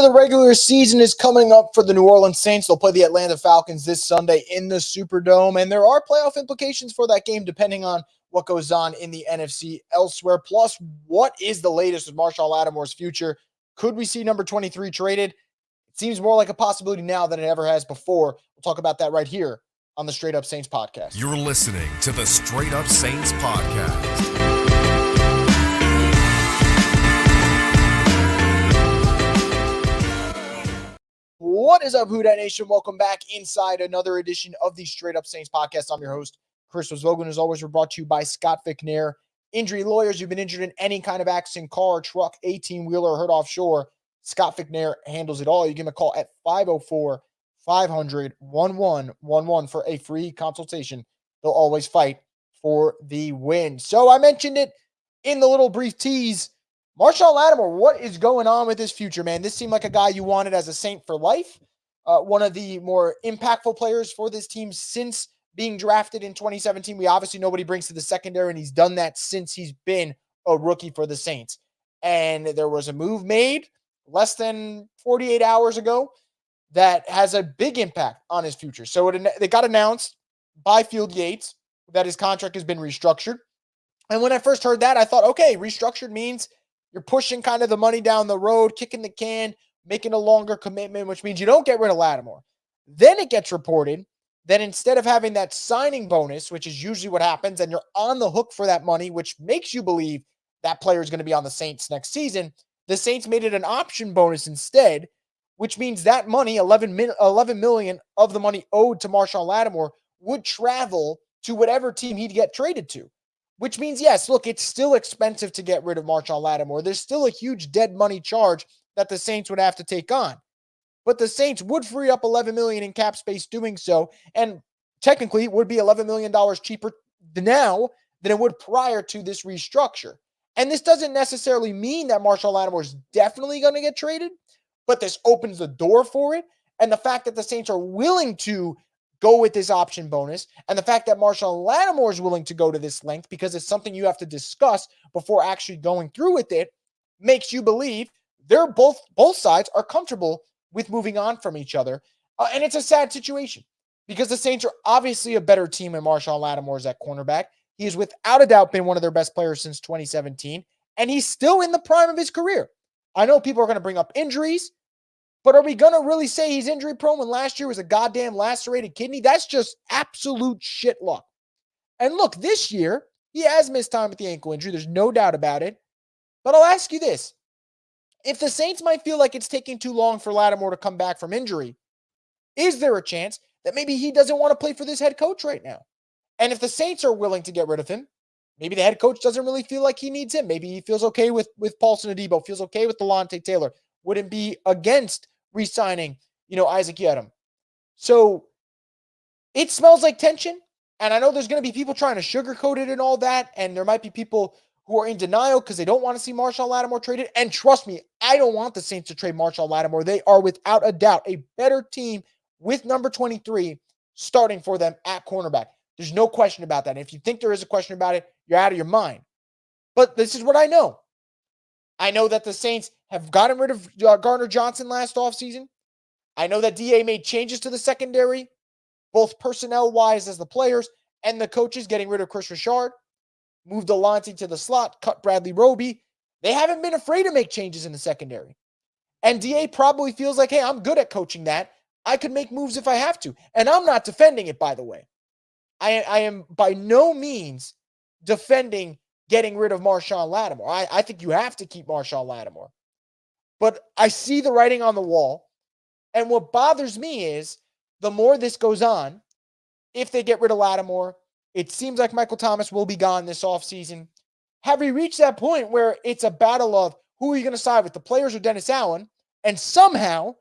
of the regular season is coming up for the New Orleans Saints. They'll play the Atlanta Falcons this Sunday in the Superdome, and there are playoff implications for that game depending on what goes on in the NFC elsewhere. Plus, what is the latest with Marshon Lattimore's future? Could we see number 23 traded? It seems more like a possibility now than it ever has before. We'll talk about that right here on the Straight Up Saints podcast. You're listening to the Straight Up Saints podcast. What is up, Who Dat Nation? Welcome back inside another edition of the Straight Up Saints podcast. I'm your host, Chris Vogan. As always, we're brought to you by Scott Fickner Injury Lawyers. You've been injured in any kind of accident, car, truck, 18-wheeler, hurt offshore. Scott Fickner handles it all. You give him a call at 504-500-1111 for a free consultation. They'll always fight for the win. So I mentioned it in the little brief tease. Marshon Lattimore, what is going on with his future, man? This seemed like a guy you wanted as a Saint for life. One of the more impactful players for this team since being drafted in 2017. We obviously know what he brings to the secondary, and he's done that since he's been a rookie for the Saints. And there was a move made less than 48 hours ago that has a big impact on his future. So it got announced by Field Yates that his contract has been restructured. And when I first heard that, I thought, okay, restructured means you're pushing kind of the money down the road, kicking the can, making a longer commitment, which means you don't get rid of Lattimore. Then it gets reported that instead of having that signing bonus, which is usually what happens, and you're on the hook for that money, which makes you believe that player is going to be on the Saints next season, the Saints made it an option bonus instead, which means that money, $11 million of the money owed to Marshon Lattimore, would travel to whatever team he'd get traded to. Which means, yes, look, it's still expensive to get rid of Marshon Lattimore. There's still a huge dead money charge that the Saints would have to take on. But the Saints would free up $11 million in cap space doing so, and technically it would be $11 million cheaper now than it would prior to this restructure. And this doesn't necessarily mean that Marshon Lattimore is definitely going to get traded, but this opens the door for it. And the fact that the Saints are willing to go with this option bonus, and the fact that Marshon Lattimore is willing to go to this length because it's something you have to discuss before actually going through with it, makes you believe they're both sides are comfortable with moving on from each other. And it's a sad situation because the Saints are obviously a better team when Marshon Lattimore is at cornerback. He has without a doubt been one of their best players since 2017, and he's still in the prime of his career. I know people are going to bring up injuries, but are we going to really say he's injury prone when last year was a goddamn lacerated kidney? That's just absolute shit luck. And look, this year, he has missed time with the ankle injury. There's no doubt about it. But I'll ask you this. If the Saints might feel like it's taking too long for Lattimore to come back from injury, is there a chance that maybe he doesn't want to play for this head coach right now? And if the Saints are willing to get rid of him, maybe the head coach doesn't really feel like he needs him. Maybe he feels okay with Paulson Adebo, feels okay with Delonte Taylor, wouldn't be against re-signing, Isaac Yiadom. So it smells like tension. And I know there's going to be people trying to sugarcoat it and all that. And there might be people who are in denial because they don't want to see Marshon Lattimore traded. And trust me, I don't want the Saints to trade Marshon Lattimore. They are without a doubt a better team with number 23 starting for them at cornerback. There's no question about that. And if you think there is a question about it, you're out of your mind. But this is what I know. I know that the Saints have gotten rid of Gardner Johnson last offseason. I know that DA made changes to the secondary, both personnel-wise as the players and the coaches, getting rid of Chris Richard, moved Delonte to the slot, cut Bradley Roby. They haven't been afraid to make changes in the secondary. And DA probably feels like, hey, I'm good at coaching that. I could make moves if I have to. And I'm not defending it, by the way. I am by no means defending getting rid of Marshon Lattimore. I think you have to keep Marshon Lattimore. But I see the writing on the wall. And what bothers me is the more this goes on, if they get rid of Lattimore, it seems like Michael Thomas will be gone this offseason. Have we reached that point where it's a battle of who are you going to side with, the players or Dennis Allen? And somehow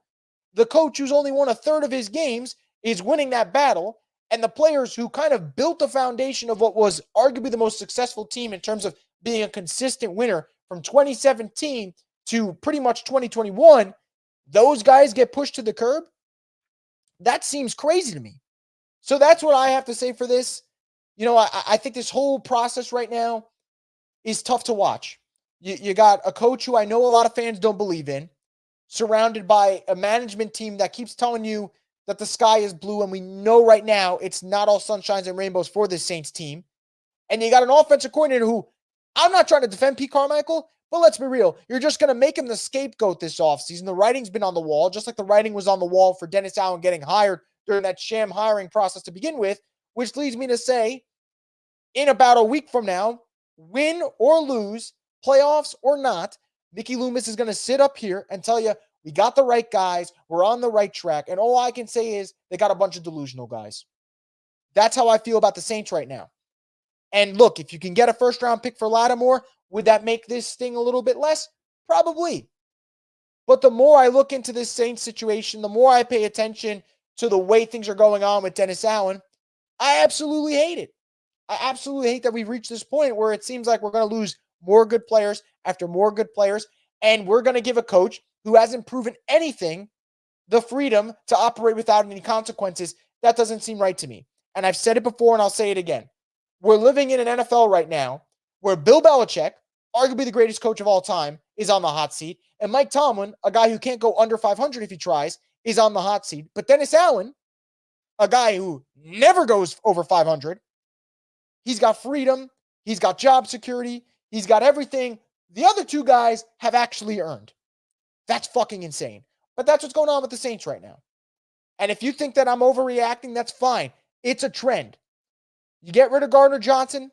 the coach who's only won a third of his games is winning that battle. And the players who kind of built the foundation of what was arguably the most successful team in terms of being a consistent winner from 2017 to pretty much 2021, those guys get pushed to the curb. That seems crazy to me. So that's what I have to say for this. I think this whole process right now is tough to watch. You got a coach who I know a lot of fans don't believe in. surrounded by a management team that keeps telling you that the sky is blue, and we know right now it's not all sunshines and rainbows for this Saints team. And you got an offensive coordinator who, I'm not trying to defend Pete Carmichael, but let's be real. You're just going to make him the scapegoat this offseason. The writing's been on the wall, just like the writing was on the wall for Dennis Allen getting hired during that sham hiring process to begin with, which leads me to say, in about a week from now, win or lose, playoffs or not, Mickey Loomis is going to sit up here and tell you, we got the right guys, we're on the right track, and all I can say is they got a bunch of delusional guys. That's how I feel about the Saints right now. And look, if you can get a first-round pick for Lattimore, would that make this thing a little bit less? Probably. But the more I look into this Saints situation, the more I pay attention to the way things are going on with Dennis Allen, I absolutely hate it. I absolutely hate that we've reached this point where it seems like we're going to lose more good players after more good players, and we're going to give a coach who hasn't proven anything the freedom to operate without any consequences. That doesn't seem right to me. And I've said it before, and I'll say it again. We're living in an NFL right now where Bill Belichick, arguably the greatest coach of all time, is on the hot seat, and Mike Tomlin, a guy who can't go under 500 if he tries, is on the hot seat. But Dennis Allen, a guy who never goes over 500, he's got freedom, he's got job security, he's got everything the other two guys have actually earned. That's fucking insane. But that's what's going on with the Saints right now. And if you think that I'm overreacting, that's fine. It's a trend. You get rid of Gardner Johnson.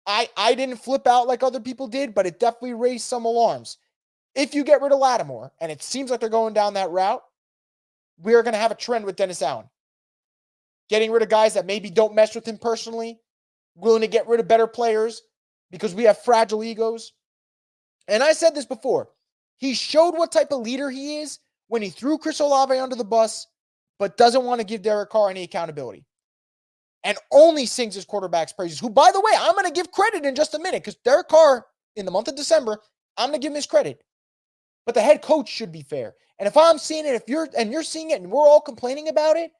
I didn't flip out like other people did, but it definitely raised some alarms. If you get rid of Lattimore, and it seems like they're going down that route, we're going to have a trend with Dennis Allen. Getting rid of guys that maybe don't mesh with him personally, willing to get rid of better players because we have fragile egos. And I said this before. He showed what type of leader he is when he threw Chris Olave under the bus, but doesn't want to give Derek Carr any accountability. And only sings his quarterback's praises, who, by the way, I'm going to give credit in just a minute, because Derek Carr, in the month of December, I'm going to give him his credit. But the head coach should be fair. And if I'm seeing it, if you're seeing it, and we're all complaining about it,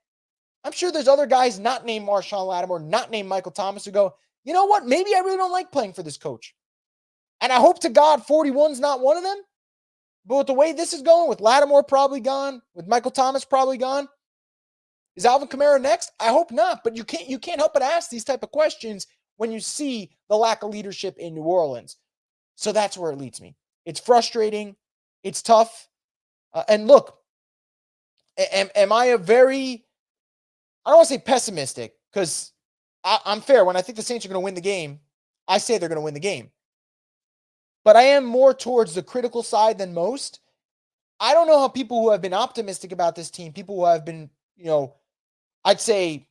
I'm sure there's other guys not named Marshon Lattimore, not named Michael Thomas, who go, you know what, maybe I really don't like playing for this coach. And I hope to God 41's not one of them. But with the way this is going, with Lattimore probably gone, with Michael Thomas probably gone, is Alvin Kamara next? I hope not, but you can't help but ask these type of questions when you see the lack of leadership in New Orleans. So that's where it leads me. It's frustrating. It's tough. And look, am I a very, I don't want to say pessimistic, because I'm fair. When I think the Saints are going to win the game, I say they're going to win the game. But I am more towards the critical side than most. I don't know how people who have been optimistic about this team, people who have been, I'd say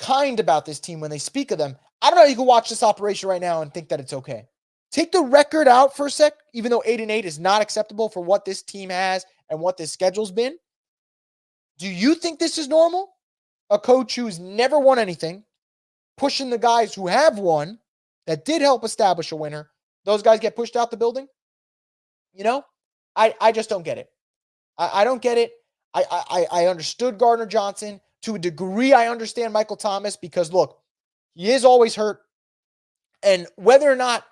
kind about this team when they speak of them, I don't know how you can watch this operation right now and think that it's okay. Take the record out for a sec, even though 8-8 is not acceptable for what this team has and what this schedule's been. Do you think this is normal? A coach who's never won anything, pushing the guys who have won, that did help establish a winner, those guys get pushed out the building? I just don't get it. I don't get it. I understood Gardner Johnson. To a degree, I understand Michael Thomas, because, look, he is always hurt. And whether or not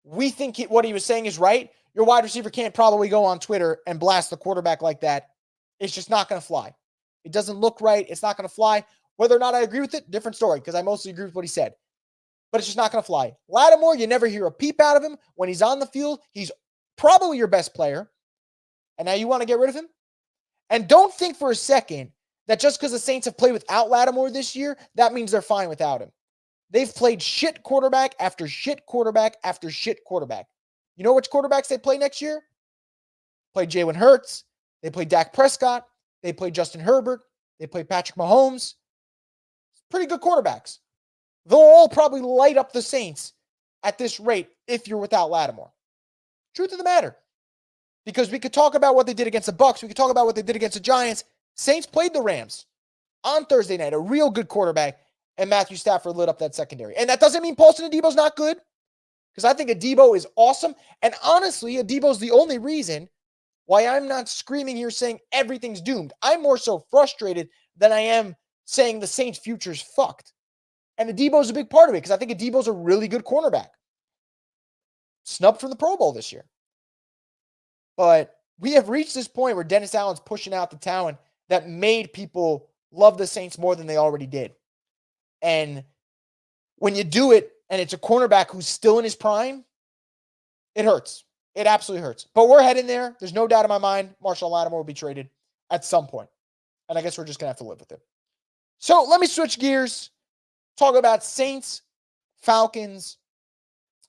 we think what he was saying is right, your wide receiver can't probably go on Twitter and blast the quarterback like that. It's just not going to fly. It doesn't look right. It's not going to fly. Whether or not I agree with it, different story, because I mostly agree with what he said. But it's just not going to fly. Lattimore, you never hear a peep out of him. When he's on the field, he's probably your best player. And now you want to get rid of him? And don't think for a second that just because the Saints have played without Lattimore this year, that means they're fine without him. They've played shit quarterback after shit quarterback after shit quarterback. You know which quarterbacks they play next year? Play Jalen Hurts. They play Dak Prescott. They play Justin Herbert. They play Patrick Mahomes. Pretty good quarterbacks. They'll all probably light up the Saints at this rate if you're without Lattimore. Truth of the matter. Because we could talk about what they did against the Bucs. We could talk about what they did against the Giants. Saints played the Rams on Thursday night, a real good quarterback, and Matthew Stafford lit up that secondary. And that doesn't mean Paulson Adebo's not good, because I think Adebo is awesome. And honestly, Adebo's the only reason why I'm not screaming here saying everything's doomed. I'm more so frustrated than I am saying the Saints' future's fucked. And Adebo's a big part of it, because I think Adebo's a really good cornerback. Snubbed from the Pro Bowl this year. But we have reached this point where Dennis Allen's pushing out the talent that made people love the Saints more than they already did. And when you do it and it's a cornerback who's still in his prime, it hurts. It absolutely hurts. But we're heading there. There's no doubt in my mind Marshon Lattimore will be traded at some point. And I guess we're just going to have to live with it. So let me switch gears. Talk about Saints, Falcons.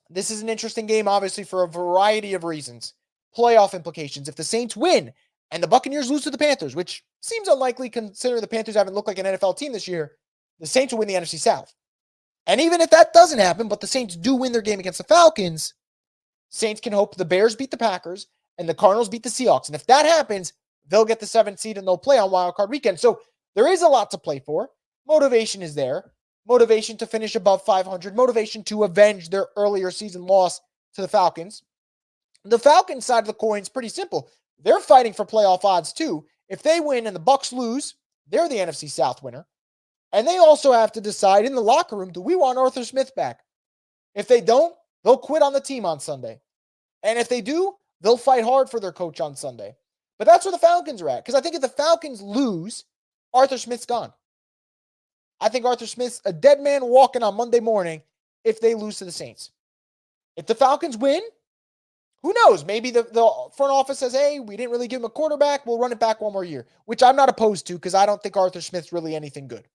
This is an interesting game, obviously, for a variety of reasons. Playoff implications. If the Saints win and the Buccaneers lose to the Panthers, which seems unlikely considering the Panthers haven't looked like an NFL team this year, the Saints will win the NFC South. And even if that doesn't happen, but the Saints do win their game against the Falcons, Saints can hope the Bears beat the Packers and the Cardinals beat the Seahawks. And if that happens, they'll get the 7th seed and they'll play on Wild Card Weekend. So there is a lot to play for. Motivation is there. Motivation to finish above 500. Motivation to avenge their earlier season loss to the Falcons. The Falcons side of the coin is pretty simple. They're fighting for playoff odds too. If they win and the Bucs lose, they're the NFC South winner. And they also have to decide in the locker room, do we want Arthur Smith back? If they don't, they'll quit on the team on Sunday. And if they do, they'll fight hard for their coach on Sunday. But that's where the Falcons are at. Because I think if the Falcons lose, Arthur Smith's gone. I think Arthur Smith's a dead man walking on Monday morning if they lose to the Saints. If the Falcons win, who knows? Maybe the front office says, hey, we didn't really give him a quarterback. We'll run it back one more year, which I'm not opposed to because I don't think Arthur Smith's really anything good.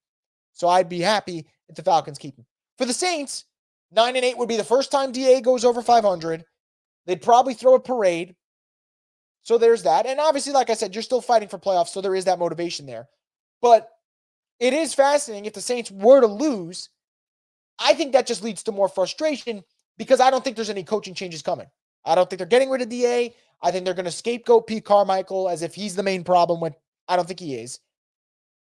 So I'd be happy if the Falcons keep him. For the Saints, 9-8 would be the first time DA goes over 500. They'd probably throw a parade. So there's that. And obviously, like I said, you're still fighting for playoffs, so there is that motivation there. But it is fascinating if the Saints were to lose. I think that just leads to more frustration because I don't think there's any coaching changes coming. I don't think they're getting rid of DA. I think they're going to scapegoat Pete Carmichael as if he's the main problem when I don't think he is.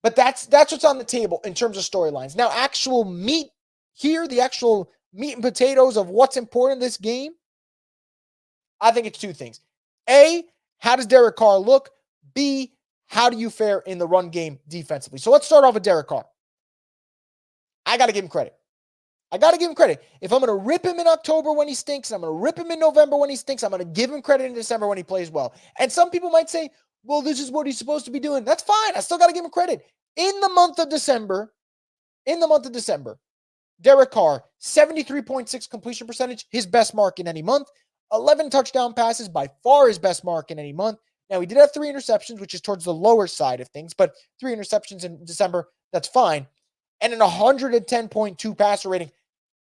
But that's what's on the table in terms of storylines. Now, actual meat here, the actual meat and potatoes of what's important in this game, I think it's two things. A, how does Derek Carr look? B, how do you fare in the run game defensively? So let's start off with Derek Carr. I got to give him credit. If I'm going to rip him in October when he stinks, I'm going to rip him in November when he stinks, I'm going to give him credit in December when he plays well. And some people might say, well, this is what he's supposed to be doing. That's fine. I still got to give him credit. In the month of December, Derek Carr, 73.6 completion percentage, his best mark in any month. 11 touchdown passes, by far his best mark in any month. Now, he did have 3 interceptions, which is towards the lower side of things, but 3 interceptions in December, that's fine. And an 110.2 passer rating,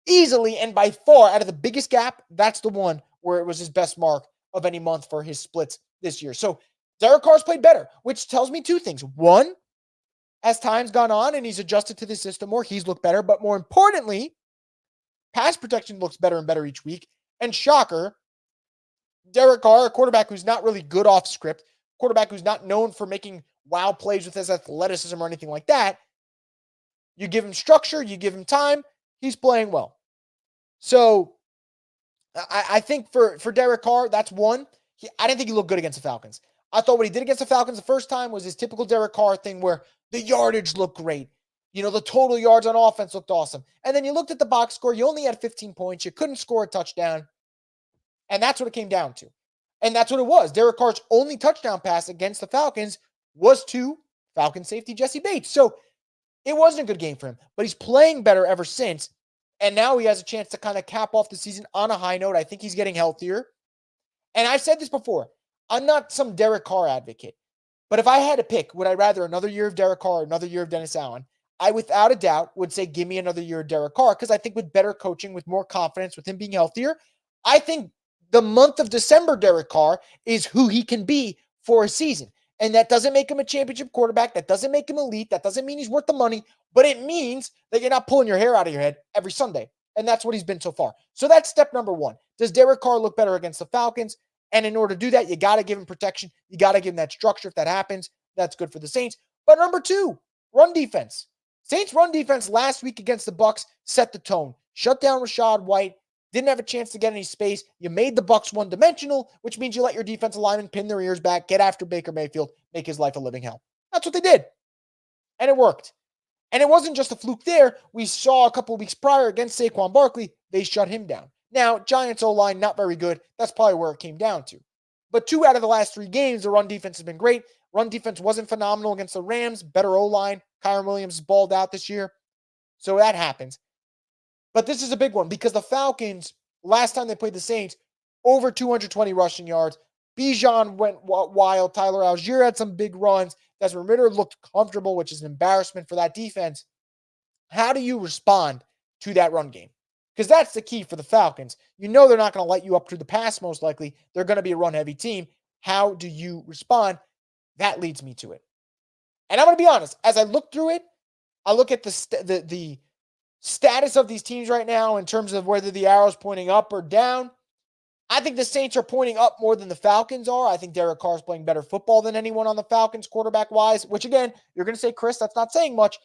easily and by far, out of the biggest gap, that's the one where it was his best mark of any month for his splits this year. So Derek Carr's played better, which tells me two things. One, as time's gone on and he's adjusted to the system more, he's looked better. But more importantly, pass protection looks better and better each week. And shocker, Derek Carr, a quarterback who's not really good off script, quarterback who's not known for making wow plays with his athleticism or anything like that. You give him structure, you give him time, he's playing well. So I think for Derek Carr, that's one. I didn't think he looked good against the Falcons. I thought what he did against the Falcons the first time was his typical Derek Carr thing where the yardage looked great. You know, the total yards on offense looked awesome. And then you looked at the box score, you only had 15 points, you couldn't score a touchdown. And that's what it came down to. And that's what it was. Derek Carr's only touchdown pass against the Falcons was to Falcon safety Jesse Bates. So it wasn't a good game for him, but he's playing better ever since. And now he has a chance to kind of cap off the season on a high note. I think he's getting healthier. And I've said this before. I'm not some Derek Carr advocate. But if I had to pick, would I rather another year of Derek Carr or another year of Dennis Allen? I, without a doubt, would say give me another year of Derek Carr because I think with better coaching, with more confidence, with him being healthier, I think the month of December Derek Carr is who he can be for a season. And that doesn't make him a championship quarterback. That doesn't make him elite. That doesn't mean he's worth the money. But it means that you're not pulling your hair out of your head every Sunday. And that's what he's been so far. So that's step number one. Does Derek Carr look better against the Falcons? And in order to do that, you got to give him protection. You got to give him that structure. If that happens, that's good for the Saints. But number two, run defense. Saints run defense last week against the Bucs set the tone. Shut down Rachaad White. Didn't have a chance to get any space. You made the Bucs one-dimensional, which means you let your defensive linemen pin their ears back, get after Baker Mayfield, make his life a living hell. That's what they did. And it worked. And it wasn't just a fluke there. We saw a couple of weeks prior against Saquon Barkley, they shut him down. Now, Giants O-line, not very good. That's probably where it came down to. But 2 out of the last 3 games, the run defense has been great. Run defense wasn't phenomenal against the Rams. Better O-line. Kyron Williams balled out this year. So that happens. But this is a big one because the Falcons, last time they played the Saints, over 220 rushing yards. Bijan went wild. Tyler Algier had some big runs. Desmond Ridder looked comfortable, which is an embarrassment for that defense. How do you respond to that run game? Because that's the key for the Falcons. You know they're not going to light you up through the pass, most likely. They're going to be a run-heavy team. How do you respond? That leads me to it. And I'm going to be honest. As I look through it, I look at the status of these teams right now in terms of whether the arrow's pointing up or down. I think the Saints are pointing up more than the Falcons are. I think Derek Carr's playing better football than anyone on the Falcons quarterback-wise, which, again, you're going to say, Chris, that's not saying much.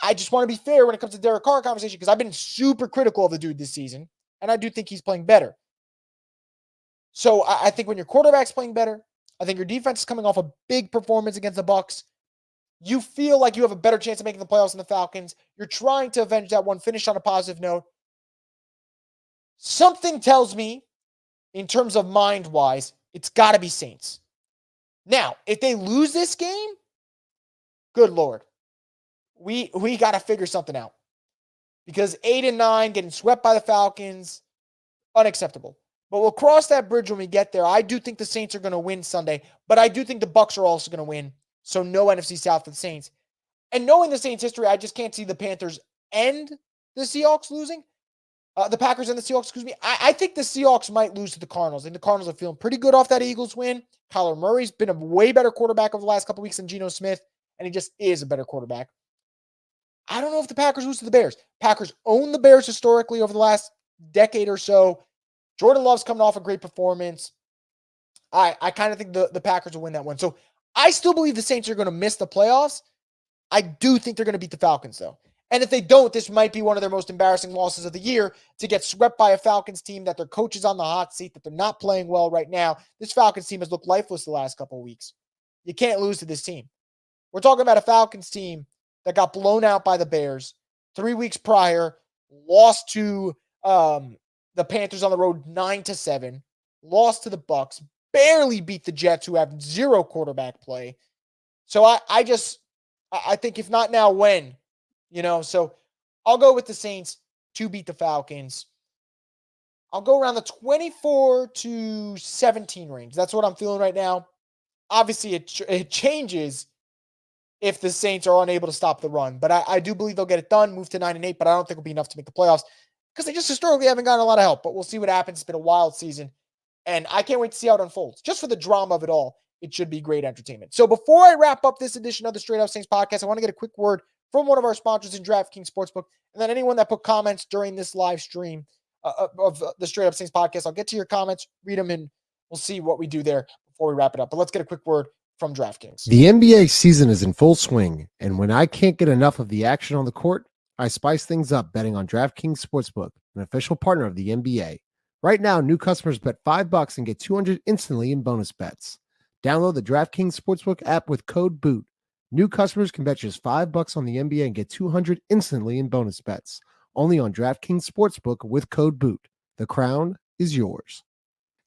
I just want to be fair when it comes to Derek Carr conversation because I've been super critical of the dude this season, and I do think he's playing better. So I think when your quarterback's playing better, I think your defense is coming off a big performance against the Bucs. You feel like you have a better chance of making the playoffs than the Falcons. You're trying to avenge that one, finish on a positive note. Something tells me, in terms of mind-wise, it's got to be Saints. Now, if they lose this game, good Lord. We got to figure something out. Because 8-9, getting swept by the Falcons, unacceptable. But we'll cross that bridge when we get there. I do think the Saints are going to win Sunday, but I do think the Bucs are also going to win. So no NFC South for the Saints. And knowing the Saints' history, I just can't see the Panthers and the Seahawks losing. The Packers and the Seahawks, excuse me. I think the Seahawks might lose to the Cardinals. I think the Cardinals are feeling pretty good off that Eagles win. Kyler Murray's been a way better quarterback over the last couple weeks than Geno Smith, and he just is a better quarterback. I don't know if the Packers lose to the Bears. Packers own the Bears historically over the last decade or so. Jordan Love's coming off a great performance. I kind of think the Packers will win that one. So I still believe the Saints are going to miss the playoffs. I do think they're going to beat the Falcons, though. And if they don't, this might be one of their most embarrassing losses of the year to get swept by a Falcons team that their coach is on the hot seat, that they're not playing well right now. This Falcons team has looked lifeless the last couple of weeks. You can't lose to this team. We're talking about a Falcons team that got blown out by the Bears 3 weeks prior, lost to the Panthers on the road 9-7, lost to the Bucs, barely beat the Jets, who have zero quarterback play. So I think if not now, when? So I'll go with the Saints to beat the Falcons. I'll go around the 24-17 range. That's what I'm feeling right now. Obviously, it changes if the Saints are unable to stop the run. But I do believe they'll get it done, move to 9-8, but I don't think it'll be enough to make the playoffs because they just historically haven't gotten a lot of help. But we'll see what happens. It's been a wild season, and I can't wait to see how it unfolds. Just for the drama of it all, it should be great entertainment. So before I wrap up this edition of the Straight Up Saints podcast, I want to get a quick word from one of our sponsors in DraftKings Sportsbook, and then anyone that put comments during this live stream of the Straight Up Saints podcast. I'll get to your comments, read them, and we'll see what we do there before we wrap it up. But let's get a quick word from DraftKings. The NBA season is in full swing, and when I can't get enough of the action on the court, I spice things up betting on DraftKings Sportsbook, an official partner of the NBA. Right now, new customers bet $5 and get $200 instantly in bonus bets. Download the DraftKings Sportsbook app with code BOOT. New customers can bet just $5 on the NBA and get $200 instantly in bonus bets. Only on DraftKings Sportsbook with code BOOT. The crown is yours.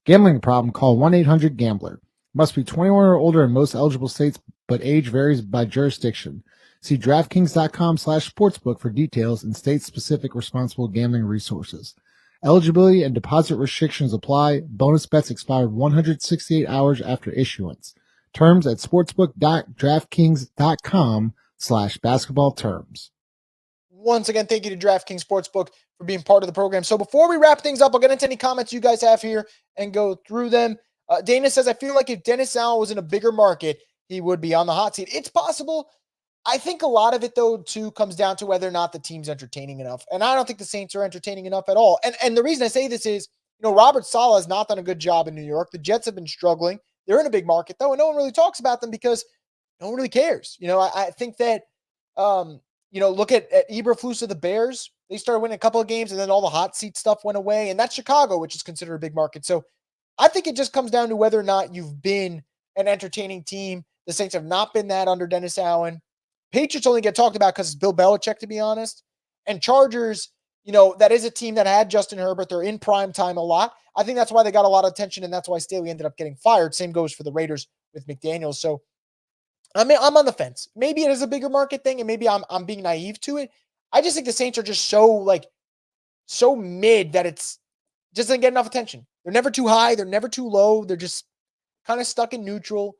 Gambling problem? Call 1-800-GAMBLER. Must be 21 or older in most eligible states, but age varies by jurisdiction. See DraftKings.com/sportsbook for details and state-specific responsible gambling resources. Eligibility and deposit restrictions apply. Bonus bets expire 168 hours after issuance. Terms at sportsbook.draftkings.com/basketball terms. Once again, thank you to DraftKings Sportsbook for being part of the program. So before we wrap things up, I'll get into any comments you guys have here and go through them. Dana says, I feel like if Dennis Allen was in a bigger market, he would be on the hot seat. It's possible. I think a lot of it, though, too, comes down to whether or not the team's entertaining enough. And I don't think the Saints are entertaining enough at all. And the reason I say this is, Robert Saleh has not done a good job in New York. The Jets have been struggling. They're in a big market, though, and no one really talks about them because no one really cares. I think that, look at Eberflus of the Bears. They started winning a couple of games, and then all the hot seat stuff went away. And that's Chicago, which is considered a big market. So I think it just comes down to whether or not you've been an entertaining team. The Saints have not been that under Dennis Allen. Patriots only get talked about because it's Bill Belichick, to be honest. And Chargers, that is a team that had Justin Herbert. They're in prime time a lot. I think that's why they got a lot of attention, and that's why Staley ended up getting fired. Same goes for the Raiders with McDaniels. So, I mean, I'm on the fence. Maybe it is a bigger market thing, and maybe I'm being naive to it. I just think the Saints are just so mid that it's just doesn't get enough attention. They're never too high. They're never too low. They're just kind of stuck in neutral.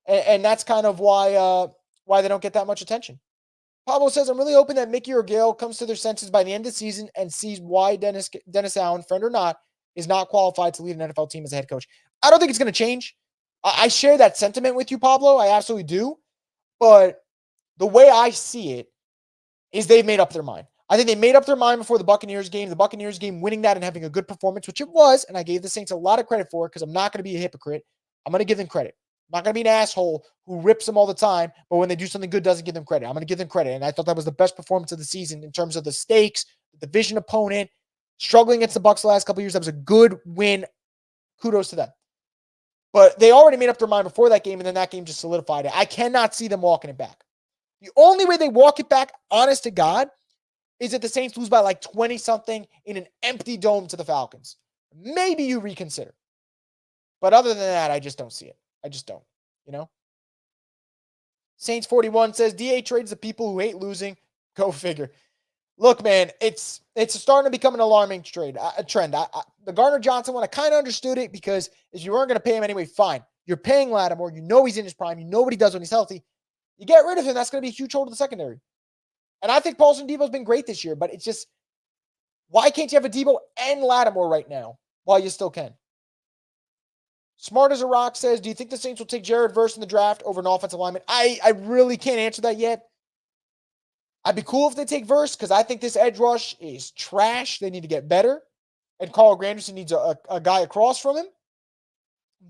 And that's kind of why they don't get that much attention. Pablo says, I'm really hoping that Mickey or Gale comes to their senses by the end of the season and sees why Dennis Allen, friend or not, is not qualified to lead an NFL team as a head coach. I don't think it's going to change. I share that sentiment with you, Pablo. I absolutely do. But the way I see it is they've made up their mind. I think they made up their mind before the Buccaneers game. The Buccaneers game, winning that and having a good performance, which it was, and I gave the Saints a lot of credit for it because I'm not going to be a hypocrite. I'm going to give them credit. I'm not going to be an asshole who rips them all the time, but when they do something good, doesn't give them credit. I'm going to give them credit, and I thought that was the best performance of the season in terms of the stakes, the division opponent, struggling against the Bucs the last couple of years. That was a good win. Kudos to them. But they already made up their mind before that game, and then that game just solidified it. I cannot see them walking it back. The only way they walk it back, honest to God, is that the Saints lose by like 20-something in an empty dome to the Falcons. Maybe you reconsider. But other than that, I just don't see it. I just don't, Saints 41 says, DA trades the people who hate losing. Go figure. Look, man, it's starting to become an alarming trend. The Gardner Johnson one, I kind of understood it because if you weren't going to pay him anyway, fine. You're paying Lattimore. You know he's in his prime. You know what he does when he's healthy. You get rid of him, that's going to be a huge hole to the secondary. And I think Paulson Debo's been great this year, but it's just, why can't you have a Debo and Lattimore right now while you still can? Smart as a Rock says, do you think the Saints will take Jared Verse in the draft over an offensive lineman? I really can't answer that yet. I'd be cool if they take Verse because I think this edge rush is trash. They need to get better. And Carl Granderson needs a guy across from him.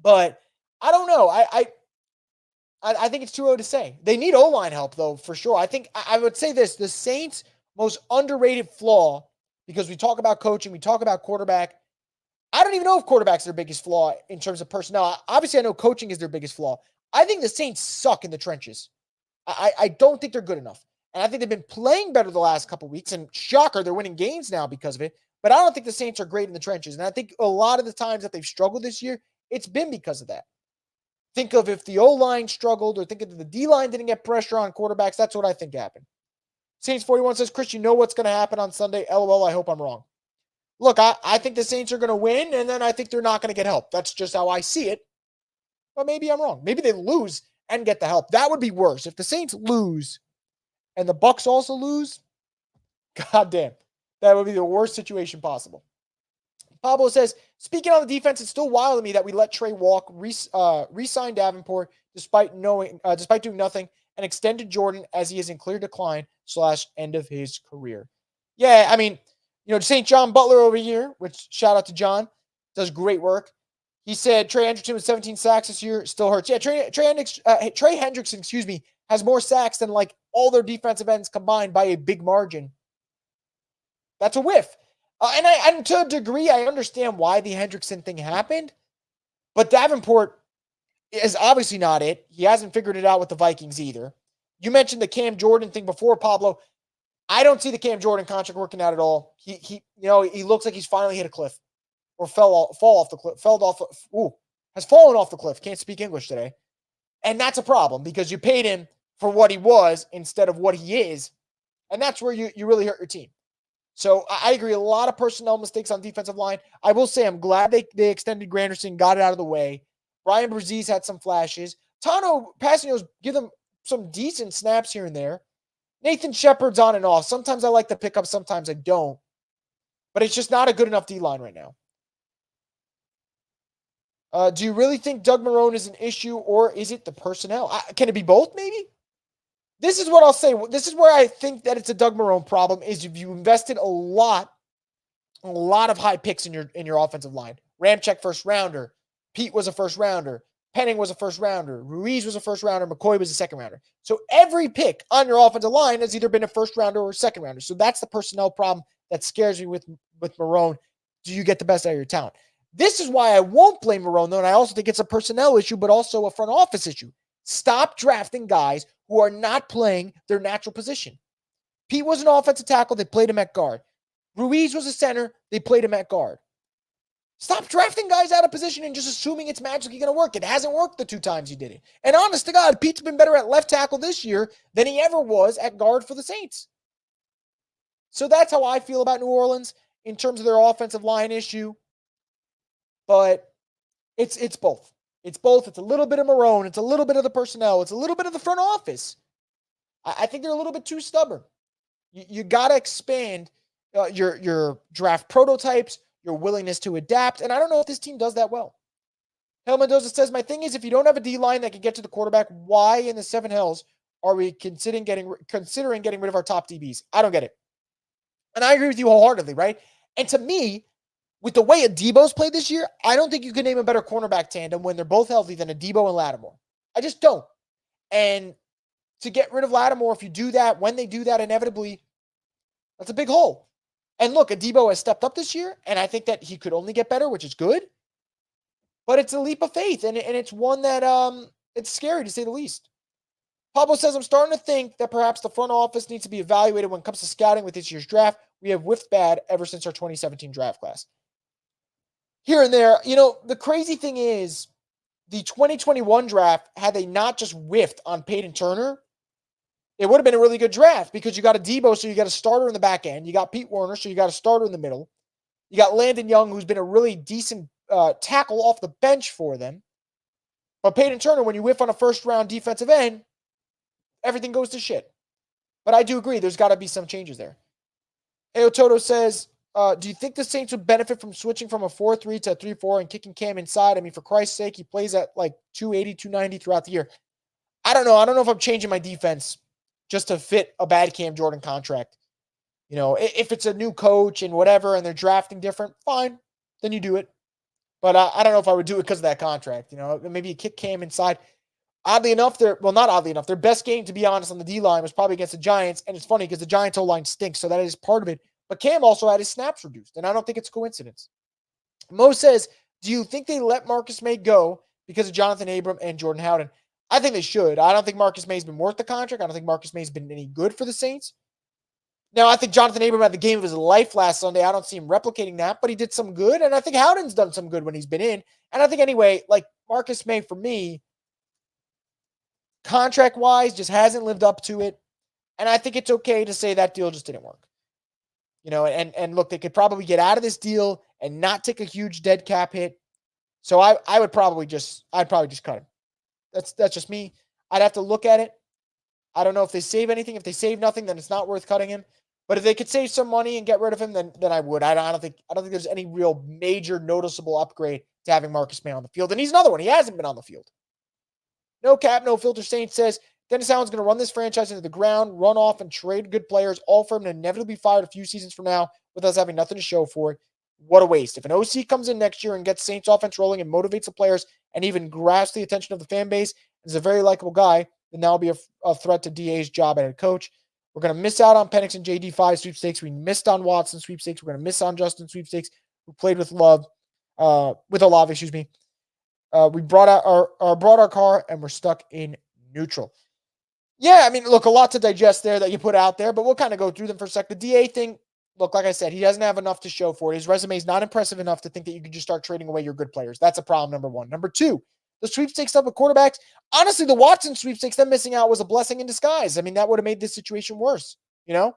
But I don't know. I think it's too early to say. They need O-line help, though, for sure. I think I would say this. The Saints' most underrated flaw, because we talk about coaching, we talk about quarterback. I don't even know if quarterback's their biggest flaw in terms of personnel. Obviously, I know coaching is their biggest flaw. I think the Saints suck in the trenches. I don't think they're good enough. And I think they've been playing better the last couple of weeks. And shocker, they're winning games now because of it. But I don't think the Saints are great in the trenches. And I think a lot of the times that they've struggled this year, it's been because of that. Think of if the O-line struggled or think if the D-line didn't get pressure on quarterbacks. That's what I think happened. Saints 41 says, Chris, you know what's going to happen on Sunday? LOL, I hope I'm wrong. Look, I think the Saints are going to win, and then I think they're not going to get help. That's just how I see it. But maybe I'm wrong. Maybe they lose and get the help. That would be worse. If the Saints lose and the Bucs also lose, goddamn, that would be the worst situation possible. Pablo says, speaking on the defense, it's still wild to me that we let Trey walk, re-sign Davenport despite doing nothing, and extended Jordan as he is in clear decline / end of his career. Yeah, I mean, St. John Butler over here, which shout out to John, does great work. He said Trey Hendrickson with 17 sacks this year still hurts. Yeah, Trey Hendrickson, has more sacks than like all their defensive ends combined by a big margin. That's a whiff. And to a degree, I understand why the Hendrickson thing happened, but Davenport is obviously not it. He hasn't figured it out with the Vikings either. You mentioned the Cam Jordan thing before, Pablo. I don't see the Cam Jordan contract working out at all. He looks like he's finally hit a cliff or has fallen off the cliff. Can't speak English today. And that's a problem because you paid him for what he was instead of what he is. And that's where you really hurt your team. So I agree. A lot of personnel mistakes on defensive line. I will say I'm glad they extended Granderson, got it out of the way. Brian Brzee had some flashes. Tano Passanio's give them some decent snaps here and there. Nathan Shepard's on and off. Sometimes I like to pick up, sometimes I don't. But it's just not a good enough D-line right now. Do you really think Doug Marrone is an issue, or is it the personnel? Can it be both, maybe? This is what I'll say. This is where I think that it's a Doug Marrone problem, is if you invested a lot of high picks in your offensive line. Ramczyk first rounder. Pete was a first rounder. Penning was a first rounder. Ruiz was a first rounder. McCoy was a second rounder. So every pick on your offensive line has either been a first rounder or a second rounder. So that's the personnel problem that scares me with Marrone. Do you get the best out of your talent? This is why I won't blame Marrone, though, and I also think it's a personnel issue, but also a front office issue. Stop drafting guys who are not playing their natural position. Pete was an offensive tackle. They played him at guard. Ruiz was a center. They played him at guard. Stop drafting guys out of position and just assuming it's magically going to work. It hasn't worked the 2 times he did it. And honest to God, Pete's been better at left tackle this year than he ever was at guard for the Saints. So that's how I feel about New Orleans in terms of their offensive line issue. But it's both. It's both. It's a little bit of Marrone. It's a little bit of the personnel. It's a little bit of the front office. I think they're a little bit too stubborn. You got to expand your draft prototypes, your willingness to adapt. And I don't know if this team does that well. Hell Mendoza says, my thing is, if you don't have a D-line that can get to the quarterback, why in the 7 hells are we considering getting rid of our top DBs? I don't get it. And I agree with you wholeheartedly, right? And to me, with the way Adebo's played this year, I don't think you can name a better cornerback tandem when they're both healthy than Adebo and Lattimore. I just don't. And to get rid of Lattimore, if you do that, when they do that, inevitably, that's a big hole. And look, Adebo has stepped up this year, and I think that he could only get better, which is good. But it's a leap of faith, and it's one that it's scary to say the least. Pablo says, I'm starting to think that perhaps the front office needs to be evaluated when it comes to scouting with this year's draft. We have whiffed bad ever since our 2017 draft class. Here and there, the crazy thing is the 2021 draft, had they not just whiffed on Peyton Turner, it would have been a really good draft because you got Adebo, so you got a starter in the back end. You got Pete Werner, so you got a starter in the middle. You got Landon Young, who's been a really decent tackle off the bench for them. But Peyton Turner, when you whiff on a first-round defensive end, everything goes to shit. But I do agree, there's got to be some changes there. Ayo Toto says, do you think the Saints would benefit from switching from a 4-3 to a 3-4 and kicking Cam inside? I mean, for Christ's sake, he plays at like 280, 290 throughout the year. I don't know. I don't know if I'm changing my defense just to fit a bad Cam Jordan contract. If it's a new coach and whatever and they're drafting different, fine, then you do it. But I don't know if I would do it because of that contract. Maybe you kick Cam inside. Oddly enough, not oddly enough, their best game, to be honest, on the D-line was probably against the Giants. And it's funny because the Giants O-line stinks, so that is part of it. But Cam also had his snaps reduced, and I don't think it's a coincidence. Mo says, do you think they let Marcus May go because of Jonathan Abram and Jordan Howden? I think they should. I don't think Marcus May's been worth the contract. I don't think Marcus May's been any good for the Saints. Now, I think Jonathan Abram had the game of his life last Sunday. I don't see him replicating that, but he did some good, and I think Howden's done some good when he's been in. And I think anyway, like Marcus May, for me, contract-wise, just hasn't lived up to it. And I think it's okay to say that deal just didn't work. And look, they could probably get out of this deal and not take a huge dead cap hit. So I'd probably just cut him. That's just me. I'd have to look at it. I don't know if they save anything. If they save nothing, then it's not worth cutting him. But if they could save some money and get rid of him, then I would. I don't think there's any real major noticeable upgrade to having Marcus May on the field. And he's another one. He hasn't been on the field. No cap, no filter. Saints says Dennis Allen's going to run this franchise into the ground, run off and trade good players, all for him to inevitably be fired a few seasons from now with us having nothing to show for it. What a waste. If an OC comes in next year and gets Saints offense rolling and motivates the players and even grasps the attention of the fan base and is a very likable guy, then that'll be a threat to DA's job as head coach. We're going to miss out on Penix and JD5 sweepstakes. We missed on Watson sweepstakes. We're going to miss on Justin sweepstakes, who played with Olave, excuse me. We brought our car and we're stuck in neutral. Yeah, I mean, look, a lot to digest there that you put out there, but we'll kind of go through them for a sec. The DA thing, look, like I said, he doesn't have enough to show for it. His resume is not impressive enough to think that you can just start trading away your good players. That's a problem, number one. Number two, the sweepstakes stuff with quarterbacks. Honestly, the Watson sweepstakes, them missing out was a blessing in disguise. I mean, that would have made this situation worse, And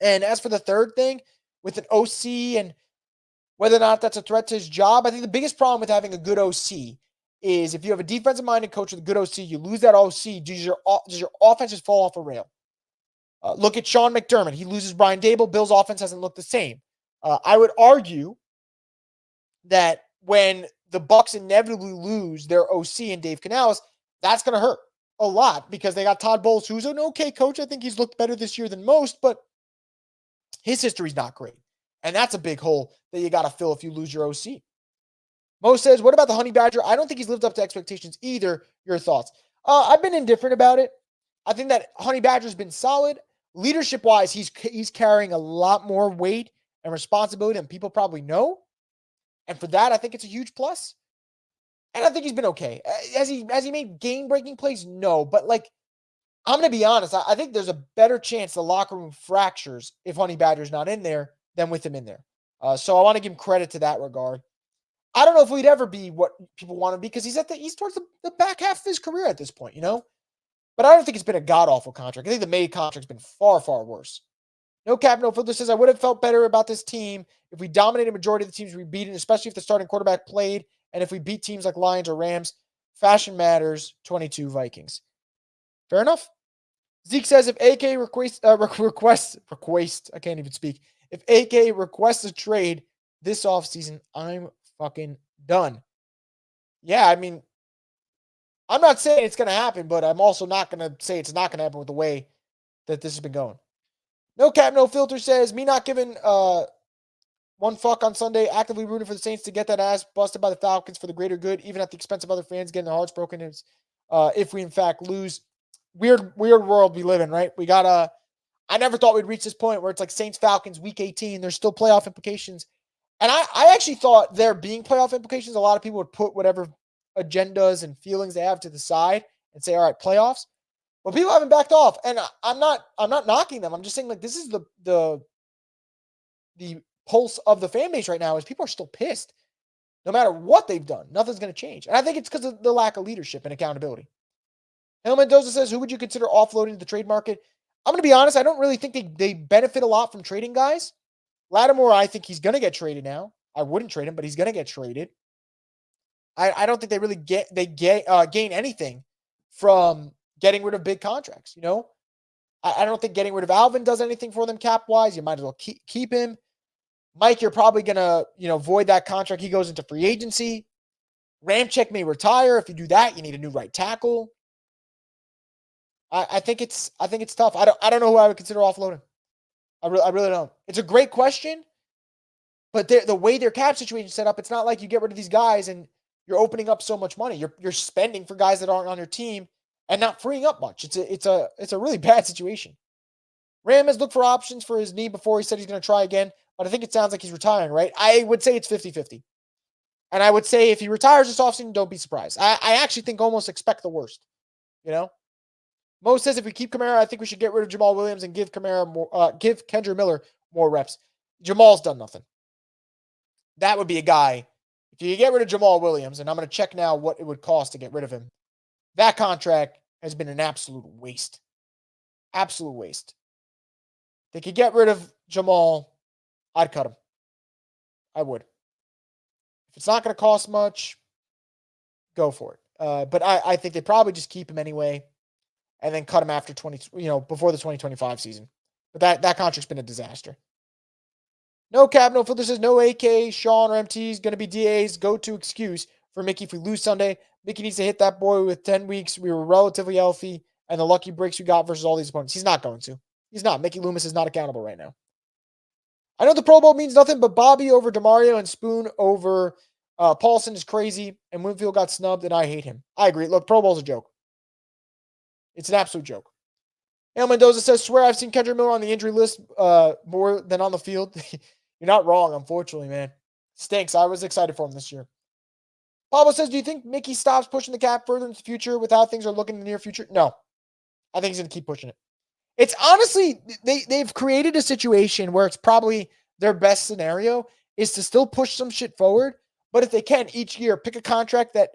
as for the third thing, with an OC and whether or not that's a threat to his job, I think the biggest problem with having a good OC is if you have a defensive-minded coach with a good OC, you lose that OC, does your offense just fall off a rail? Look at Sean McDermott. He loses Brian Dable. Bill's offense hasn't looked the same. I would argue that when the Bucs inevitably lose their OC and Dave Canales, that's going to hurt a lot because they got Todd Bowles, who's an okay coach. I think he's looked better this year than most, but his history's not great. And that's a big hole that you got to fill if you lose your OC. Mo says, what about the Honey Badger? I don't think he's lived up to expectations either. Your thoughts? I've been indifferent about it. I think that Honey Badger's been solid. Leadership-wise, he's carrying a lot more weight and responsibility than people probably know. And for that, I think it's a huge plus. And I think he's been okay. Has he made game-breaking plays? No. But, I'm going to be honest. I think there's a better chance the locker room fractures if Honey Badger's not in there than with him in there. So I want to give him credit to that regard. I don't know if we'd ever be what people want to be because he's towards the back half of his career at this point, But I don't think it's been a god-awful contract. I think the May contract's been far, far worse. No cap, no filter says, I would have felt better about this team if we dominated a majority of the teams we beat, especially if the starting quarterback played, and if we beat teams like Lions or Rams. Fashion matters, 22 Vikings. Fair enough. Zeke says, if AK requests, I can't even speak. If AK requests a trade this offseason, I'm fucking done. Yeah, I mean, I'm not saying it's going to happen, but I'm also not going to say it's not going to happen with the way that this has been going. No cap, no filter says, me not giving one fuck on Sunday, actively rooting for the Saints to get that ass busted by the Falcons for the greater good, even at the expense of other fans getting their hearts broken if we in fact lose. Weird world we live in, right? I never thought we'd reach this point where it's like Saints Falcons week 18. There's still playoff implications. And I actually thought there being playoff implications, a lot of people would put whatever agendas and feelings they have to the side and say, all right, playoffs. But people haven't backed off. And I'm not knocking them. I'm just saying, like, this is the pulse of the fan base right now is people are still pissed. No matter what they've done, nothing's going to change. And I think it's because of the lack of leadership and accountability. Hale Mendoza says, who would you consider offloading to the trade market? I'm going to be honest. I don't really think they benefit a lot from trading guys. Lattimore, I think he's going to get traded now. I wouldn't trade him, but he's going to get traded. I don't think they really gain anything from getting rid of big contracts. I don't think getting rid of Alvin does anything for them cap-wise. You might as well keep him. Mike, you're probably going to, void that contract. He goes into free agency. Ramczyk may retire. If you do that, you need a new right tackle. I think it's tough. I don't know who I would consider offloading. I really don't. It's a great question, but the way their cap situation is set up, it's not like you get rid of these guys and you're opening up so much money. You're spending for guys that aren't on your team and not freeing up much. It's a really bad situation. Ram has looked for options for his knee before. He said he's going to try again, but I think it sounds like he's retiring, right? I would say it's 50-50. And I would say if he retires this offseason, don't be surprised. I actually think almost expect the worst, Mo says if we keep Kamara, I think we should get rid of Jamal Williams and give Kendra Miller more reps. Jamal's done nothing. That would be a guy. If you get rid of Jamal Williams, and I'm going to check now what it would cost to get rid of him, that contract has been an absolute waste. Absolute waste. They could get rid of Jamal, I'd cut him. I would. If it's not going to cost much, go for it. But I think they probably just keep him anyway. And then cut him after before the 2025 season. But that contract's been a disaster. No cap, no filter says no AK, Sean, or MT is going to be DA's go-to excuse for Mickey if we lose Sunday. Mickey needs to hit that boy with 10 weeks. We were relatively healthy, and the lucky breaks we got versus all these opponents. He's not going to. He's not. Mickey Loomis is not accountable right now. I know the Pro Bowl means nothing, but Bobby over DeMario and Spoon over Paulson is crazy, and Winfield got snubbed, and I hate him. I agree. Look, Pro Bowl's a joke. It's an absolute joke. Hale Mendoza says, swear I've seen Kendra Miller on the injury list more than on the field. You're not wrong, unfortunately, man. Stinks. I was excited for him this year. Pablo says, do you think Mickey stops pushing the cap further into the future with how things are looking in the near future? No. I think he's going to keep pushing it. It's honestly, they've created a situation where it's probably their best scenario is to still push some shit forward, but if they can, each year, pick a contract that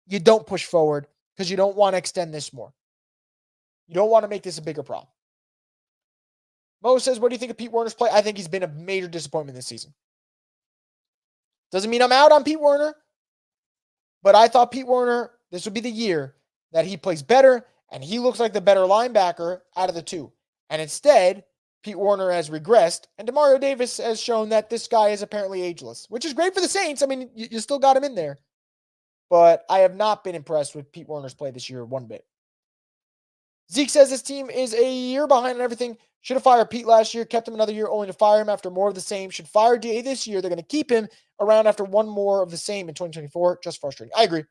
you don't push forward because you don't want to extend this more. You don't want to make this a bigger problem. Mo says, what do you think of Pete Werner's play? I think he's been a major disappointment this season. Doesn't mean I'm out on Pete Werner, but I thought Pete Werner, this would be the year that he plays better and he looks like the better linebacker out of the two. And instead, Pete Werner has regressed and DeMario Davis has shown that this guy is apparently ageless, which is great for the Saints. I mean, you still got him in there, but I have not been impressed with Pete Werner's play this year one bit. Zeke says this team is a year behind on everything. Should have fired Pete last year, kept him another year only to fire him after more of the same. Should fire DA this year. They're going to keep him around after one more of the same in 2024. Just frustrating. I agree.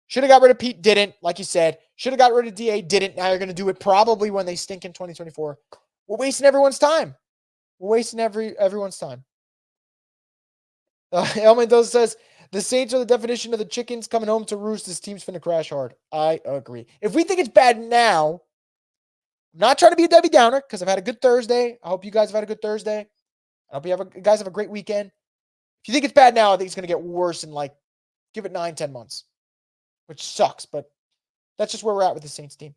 Should have got rid of Pete, didn't. Like you said. Should have got rid of DA, didn't. Now you're going to do it probably when they stink in 2024. We're wasting everyone's time. We're wasting everyone's time. El Mendoza says, the Saints are the definition of the chickens coming home to roost. This team's finna crash hard. I agree. If we think it's bad now, I'm not trying to be a Debbie Downer because I've had a good Thursday. I hope you guys have had a good Thursday. I hope you guys have a great weekend. If you think it's bad now, I think it's going to get worse in like, give it 9-10 months, which sucks, but that's just where we're at with the Saints team.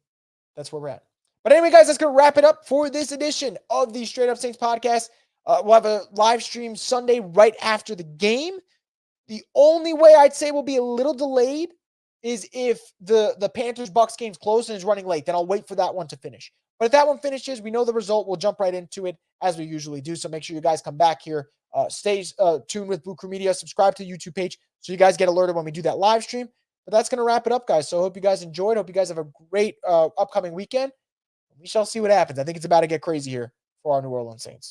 That's where we're at. But anyway, guys, that's going to wrap it up for this edition of the Straight Up Saints podcast. We'll have a live stream Sunday right after the game. The only way I'd say we'll be a little delayed is if the Panthers-Bucks game's close and is running late. Then I'll wait for that one to finish. But if that one finishes, we know the result. We'll jump right into it as we usually do. So make sure you guys come back here. Stay tuned with Blue Crew Media. Subscribe to the YouTube page so you guys get alerted when we do that live stream. But that's going to wrap it up, guys. So I hope you guys enjoyed. Hope you guys have a great upcoming weekend. We shall see what happens. I think it's about to get crazy here for our New Orleans Saints.